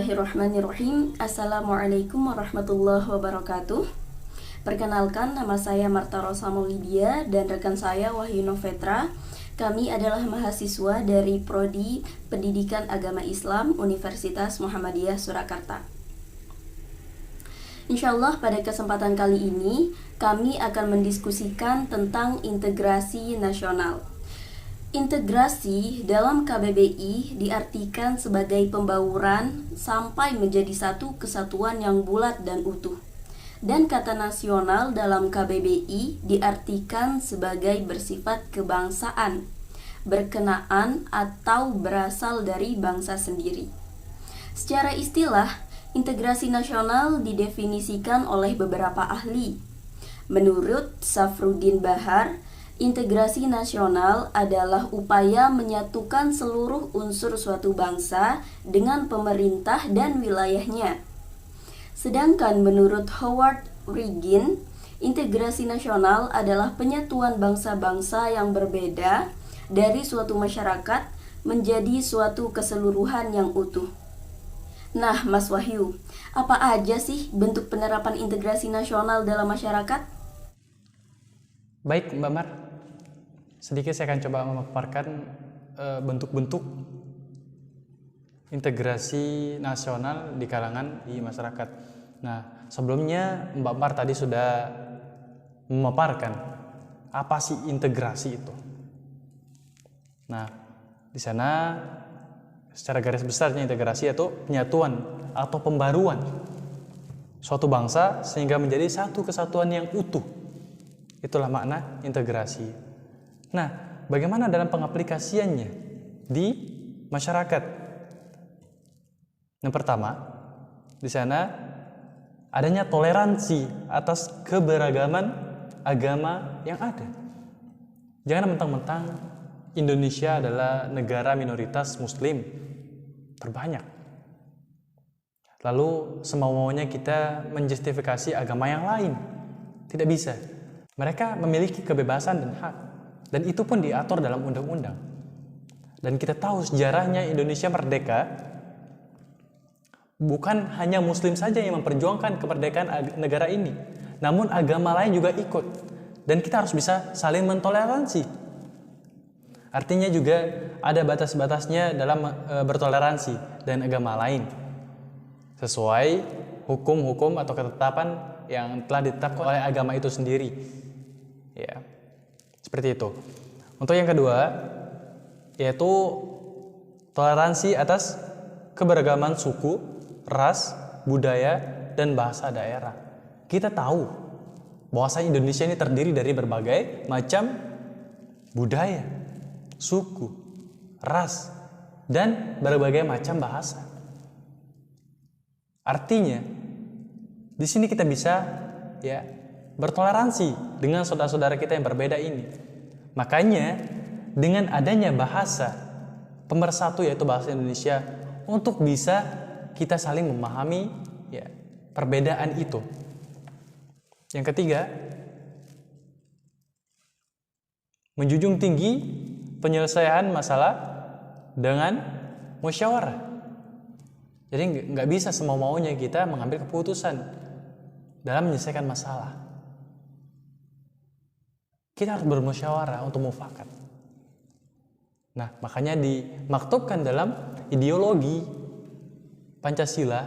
Bismillahirrahmanirrahim. Assalamualaikum warahmatullahi wabarakatuh. Perkenalkan, nama saya Marta Rosa Maulidia dan rekan saya Wahyu Novetra. Kami adalah mahasiswa dari Prodi Pendidikan Agama Islam Universitas Muhammadiyah Surakarta. Insyaallah pada kesempatan kali ini kami akan mendiskusikan tentang integrasi nasional. Integrasi dalam KBBI diartikan sebagai pembauran sampai menjadi satu kesatuan yang bulat dan utuh. Dan kata nasional dalam KBBI diartikan sebagai bersifat kebangsaan, berkenaan atau berasal dari bangsa sendiri. Secara istilah, integrasi nasional didefinisikan oleh beberapa ahli. Menurut Safruddin Bahar, integrasi nasional adalah upaya menyatukan seluruh unsur suatu bangsa dengan pemerintah dan wilayahnya. Sedangkan menurut Howard Rigin, integrasi nasional adalah penyatuan bangsa-bangsa yang berbeda dari suatu masyarakat menjadi suatu keseluruhan yang utuh. Nah, Mas Wahyu, apa aja sih bentuk penerapan integrasi nasional dalam masyarakat? Baik, Mbak Mar. Sedikit saya akan coba memaparkan bentuk-bentuk integrasi nasional di kalangan di masyarakat. Nah, sebelumnya Mbak Mar tadi sudah memaparkan apa sih integrasi itu. Nah, di sana secara garis besarnya integrasi itu penyatuan atau pembaruan suatu bangsa sehingga menjadi satu kesatuan yang utuh. Itulah makna integrasi. Nah, bagaimana dalam pengaplikasiannya di masyarakat? Yang pertama, di sana adanya toleransi atas keberagaman agama yang ada. Jangan mentang-mentang Indonesia adalah negara minoritas muslim terbanyak, lalu semau-maunya kita menjustifikasi agama yang lain. Tidak bisa. Mereka memiliki kebebasan dan hak, dan itu pun diatur dalam undang-undang. Dan kita tahu sejarahnya Indonesia merdeka, bukan hanya muslim saja yang memperjuangkan kemerdekaan negara ini, namun agama lain juga ikut. Dan kita harus bisa saling mentoleransi. Artinya juga ada batas-batasnya dalam bertoleransi dan agama lain, sesuai hukum-hukum atau ketetapan yang telah ditetapkan oleh agama itu sendiri. Ya, seperti itu. Untuk yang kedua, yaitu toleransi atas keberagaman suku, ras, budaya, dan bahasa daerah. Kita tahu bahwa Indonesia ini terdiri dari berbagai macam budaya, suku, ras, dan berbagai macam bahasa. Artinya, di sini kita bisa bertoleransi dengan saudara-saudara kita yang berbeda ini. Makanya dengan adanya bahasa pemersatu yaitu bahasa Indonesia, untuk bisa kita saling memahami perbedaan itu. Yang ketiga, menjunjung tinggi penyelesaian masalah dengan musyawarah. Jadi nggak bisa semau-maunya kita mengambil keputusan dalam menyelesaikan masalah. Kita harus bermusyawarah untuk mufakat. Nah, makanya dimaktubkan dalam ideologi Pancasila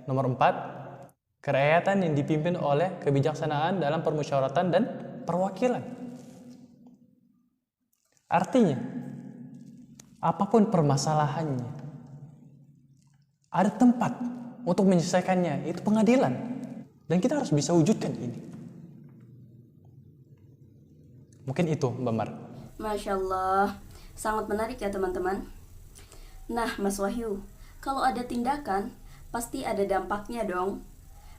nomor 4, kerakyatan yang dipimpin oleh kebijaksanaan dalam permusyawaratan dan perwakilan. Artinya, apapun permasalahannya, ada tempat untuk menyelesaikannya, itu pengadilan. Dan kita harus bisa wujudkan ini. Mungkin itu, Mbak Mar. Masya Allah, sangat menarik ya teman-teman. Nah, Mas Wahyu, kalau ada tindakan, pasti ada dampaknya dong.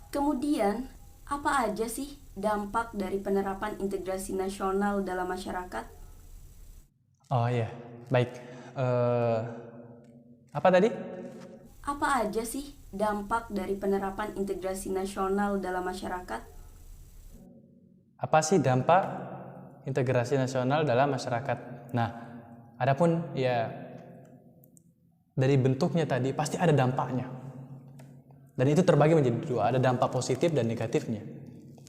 Kemudian, apa aja sih dampak dari penerapan integrasi nasional dalam masyarakat? Oh iya, baik. Apa tadi? Apa aja sih dampak dari penerapan integrasi nasional dalam masyarakat? Apa sih dampak integrasi nasional dalam masyarakat? Nah, adapun dari bentuknya tadi pasti ada dampaknya. Dan itu terbagi menjadi dua, ada dampak positif dan negatifnya.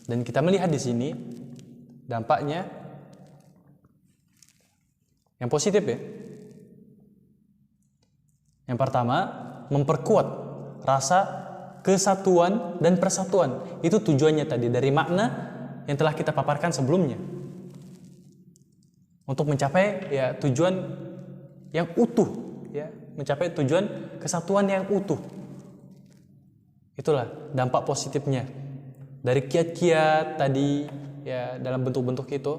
Dan kita melihat di sini dampaknya yang positif ya. Yang pertama, memperkuat rasa kesatuan dan persatuan. Itu tujuannya tadi dari makna yang telah kita paparkan sebelumnya. Untuk mencapai ya tujuan yang utuh, ya, mencapai tujuan kesatuan yang utuh. Itulah dampak positifnya dari kiat-kiat tadi ya dalam bentuk-bentuk itu.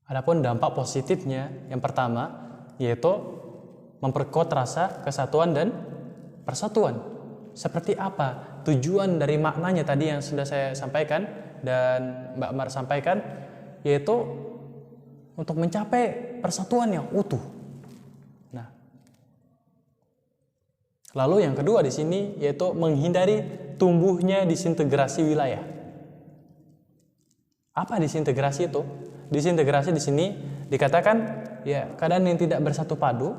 Adapun dampak positifnya yang pertama yaitu memperkuat rasa kesatuan dan persatuan. Seperti apa tujuan dari maknanya tadi yang sudah saya sampaikan dan Mbak Mar sampaikan, yaitu untuk mencapai persatuan yang utuh. Nah, lalu yang kedua di sini yaitu menghindari tumbuhnya disintegrasi wilayah. Apa disintegrasi itu? Disintegrasi di sini dikatakan ya keadaan yang tidak bersatu padu,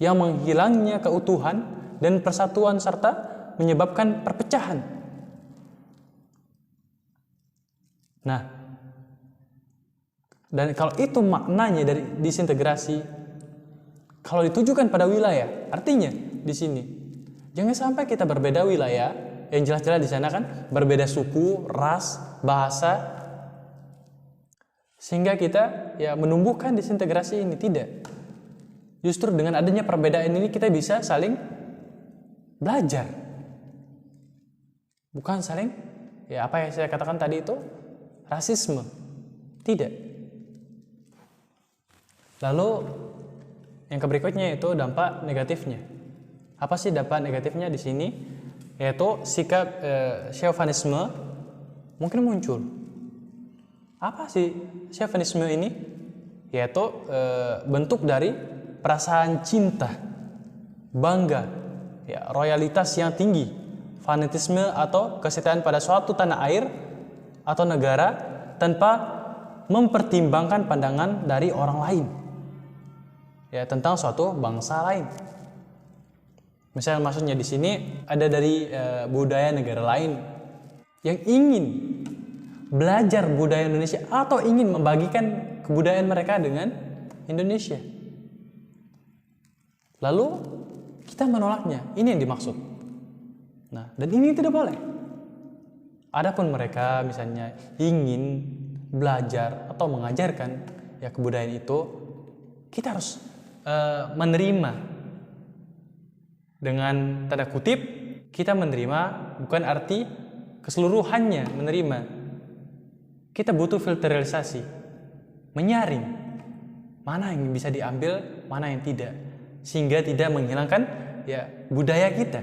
yang menghilangnya keutuhan dan persatuan serta menyebabkan perpecahan. Nah, dan kalau itu maknanya dari disintegrasi, kalau ditujukan pada wilayah, artinya di sini jangan sampai kita berbeda wilayah, yang jelas-jelas di sana kan berbeda suku, ras, bahasa, sehingga kita ya menumbuhkan disintegrasi ini. Tidak. Justru dengan adanya perbedaan ini kita bisa saling belajar. Bukan saling ya apa yang saya katakan tadi itu rasisme. Tidak. Lalu yang berikutnya itu dampak negatifnya. Apa sih dampak negatifnya di sini? Yaitu sikap chauvinisme mungkin muncul. Apa sih chauvinisme ini? Yaitu bentuk dari perasaan cinta, bangga, ya, royalitas yang tinggi, fanatisme atau kesetiaan pada suatu tanah air atau negara tanpa mempertimbangkan pandangan dari orang lain, ya, tentang suatu bangsa lain. Misalnya maksudnya di sini ada dari budaya negara lain yang ingin belajar budaya Indonesia atau ingin membagikan kebudayaan mereka dengan Indonesia. Lalu kita menolaknya. Ini yang dimaksud. Nah, dan ini tidak boleh. Adapun mereka misalnya ingin belajar atau mengajarkan ya kebudayaan itu, kita harus menerima. Dengan tanda kutip, kita menerima bukan arti keseluruhannya menerima. Kita butuh filterisasi, menyaring mana yang bisa diambil, mana yang tidak, sehingga tidak menghilangkan ya budaya kita.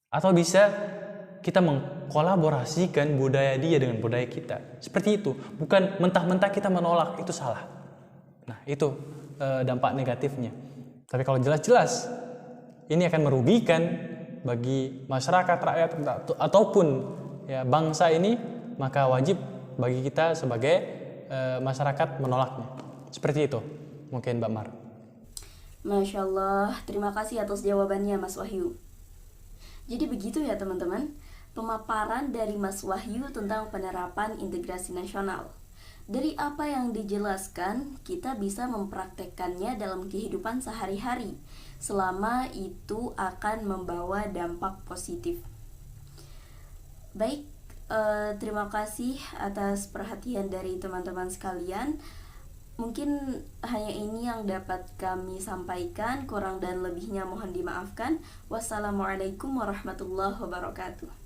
Atau bisa kita mengkolaborasikan budaya dia dengan budaya kita. Seperti itu, bukan mentah-mentah kita menolak, itu salah. Nah, itu dampak negatifnya. Tapi kalau jelas-jelas ini akan merugikan bagi masyarakat, rakyat ataupun ya bangsa ini, maka wajib bagi kita sebagai masyarakat menolaknya. Seperti itu mungkin Mbak Mar. Masya Allah, terima kasih atas jawabannya Mas Wahyu. Jadi begitu ya teman-teman, pemaparan dari Mas Wahyu tentang penerapan integrasi nasional. Dari apa yang dijelaskan, kita bisa mempraktekkannya dalam kehidupan sehari-hari, selama itu akan membawa dampak positif. Baik, terima kasih atas perhatian dari teman-teman sekalian. Mungkin hanya ini yang dapat kami sampaikan, kurang dan lebihnya mohon dimaafkan. Wassalamualaikum warahmatullahi wabarakatuh.